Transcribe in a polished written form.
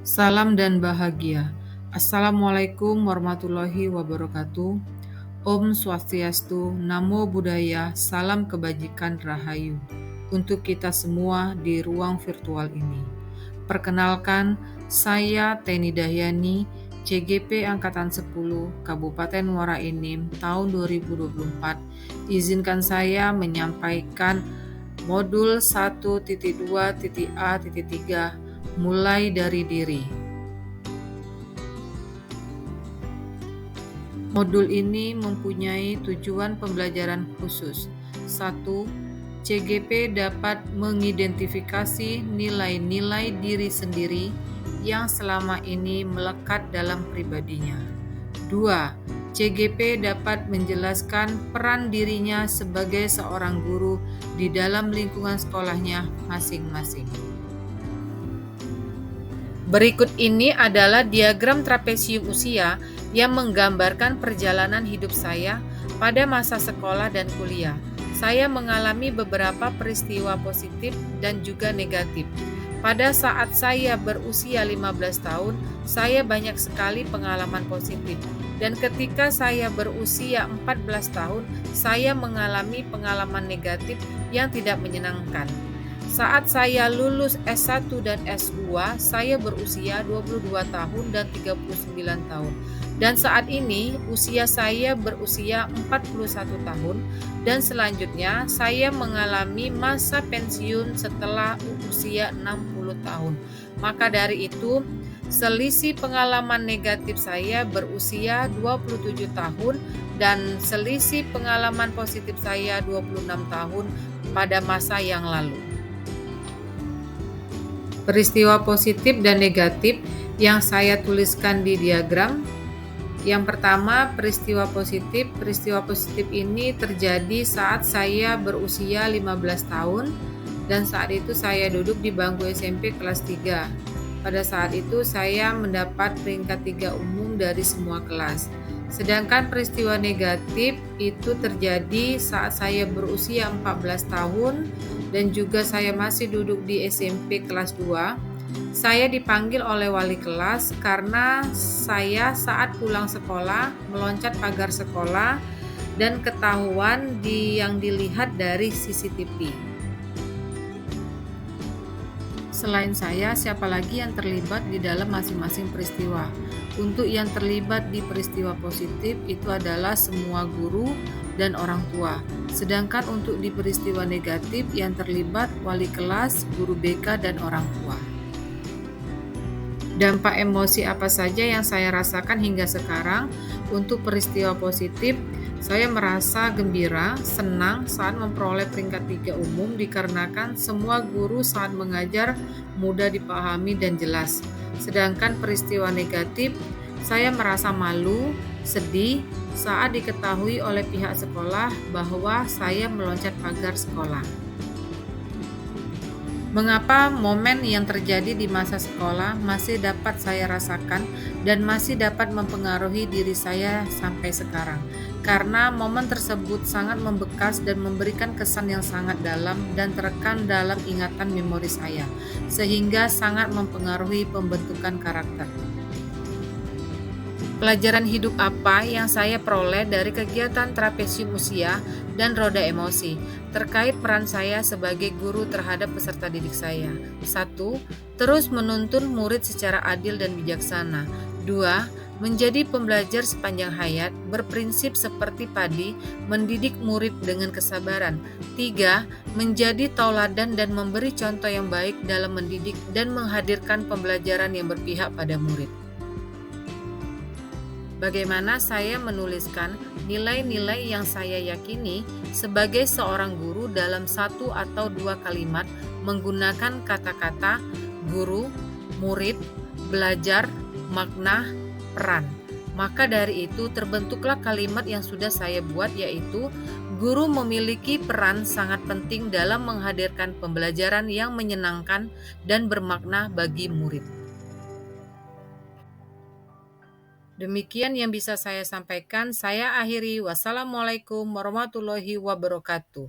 Salam dan bahagia. Assalamualaikum warahmatullahi wabarakatuh. Om Swastiastu, Namo Buddhaya, salam kebajikan rahayu untuk kita semua di ruang virtual ini. Perkenalkan, saya Teni Dahyani, CGP Angkatan 10, Kabupaten Muara Enim, tahun 2024. Izinkan saya menyampaikan modul 1.2.A.3 mulai dari diri. Modul ini mempunyai tujuan pembelajaran khusus. 1. CGP dapat mengidentifikasi nilai-nilai diri sendiri yang selama ini melekat dalam pribadinya. 2. CGP dapat menjelaskan peran dirinya sebagai seorang guru di dalam lingkungan sekolahnya masing-masing. Berikut ini adalah diagram trapesium usia yang menggambarkan perjalanan hidup saya pada masa sekolah dan kuliah. Saya mengalami beberapa peristiwa positif dan juga negatif. Pada saat saya berusia 15 tahun, saya banyak sekali pengalaman positif. Dan ketika saya berusia 14 tahun, saya mengalami pengalaman negatif yang tidak menyenangkan. Saat saya lulus S1 dan S2, saya berusia 22 tahun dan 39 tahun. Dan saat ini usia saya berusia 41 tahun dan selanjutnya saya mengalami masa pensiun setelah usia 60 tahun. Maka dari itu, selisih pengalaman negatif saya berusia 27 tahun dan selisih pengalaman positif saya 26 tahun pada masa yang lalu. Peristiwa positif dan negatif yang saya tuliskan di diagram. Yang pertama, peristiwa positif. Peristiwa positif ini terjadi saat saya berusia 15 tahun dan saat itu saya duduk di bangku SMP kelas 3. Pada saat itu saya mendapat peringkat 3 umum dari semua kelas. Sedangkan peristiwa negatif itu terjadi saat saya berusia 14 tahun dan juga saya masih duduk di SMP kelas 2. Saya dipanggil oleh wali kelas karena saya saat pulang sekolah meloncat pagar sekolah dan ketahuan yang dilihat dari CCTV. Selain saya, siapa lagi yang terlibat di dalam masing-masing peristiwa? Untuk yang terlibat di peristiwa positif itu adalah semua guru dan orang tua. Sedangkan untuk di peristiwa negatif yang terlibat wali kelas, guru BK, dan orang tua. Dampak emosi apa saja yang saya rasakan hingga sekarang? Untuk peristiwa positif, saya merasa gembira, senang saat memperoleh peringkat 3 umum dikarenakan semua guru saat mengajar mudah dipahami dan jelas. Sedangkan peristiwa negatif, saya merasa malu, sedih saat diketahui oleh pihak sekolah bahwa saya meloncat pagar sekolah. Mengapa momen yang terjadi di masa sekolah masih dapat saya rasakan dan masih dapat mempengaruhi diri saya sampai sekarang? Karena momen tersebut sangat membekas dan memberikan kesan yang sangat dalam dan terekam dalam ingatan memori saya, sehingga sangat mempengaruhi pembentukan karakter. Pelajaran hidup apa yang saya peroleh dari kegiatan trapesium usia dan roda emosi terkait peran saya sebagai guru terhadap peserta didik saya? 1. Terus menuntun murid secara adil dan bijaksana. 2. Menjadi pembelajar sepanjang hayat, berprinsip seperti padi, mendidik murid dengan kesabaran. 3. Menjadi tauladan dan memberi contoh yang baik dalam mendidik dan menghadirkan pembelajaran yang berpihak pada murid. Bagaimana saya menuliskan nilai-nilai yang saya yakini sebagai seorang guru dalam 1 atau 2 kalimat menggunakan kata-kata guru, murid, belajar, makna, peran. Maka dari itu terbentuklah kalimat yang sudah saya buat, yaitu guru memiliki peran sangat penting dalam menghadirkan pembelajaran yang menyenangkan dan bermakna bagi murid. Demikian yang bisa saya sampaikan. Saya akhiri. Wassalamualaikum warahmatullahi wabarakatuh.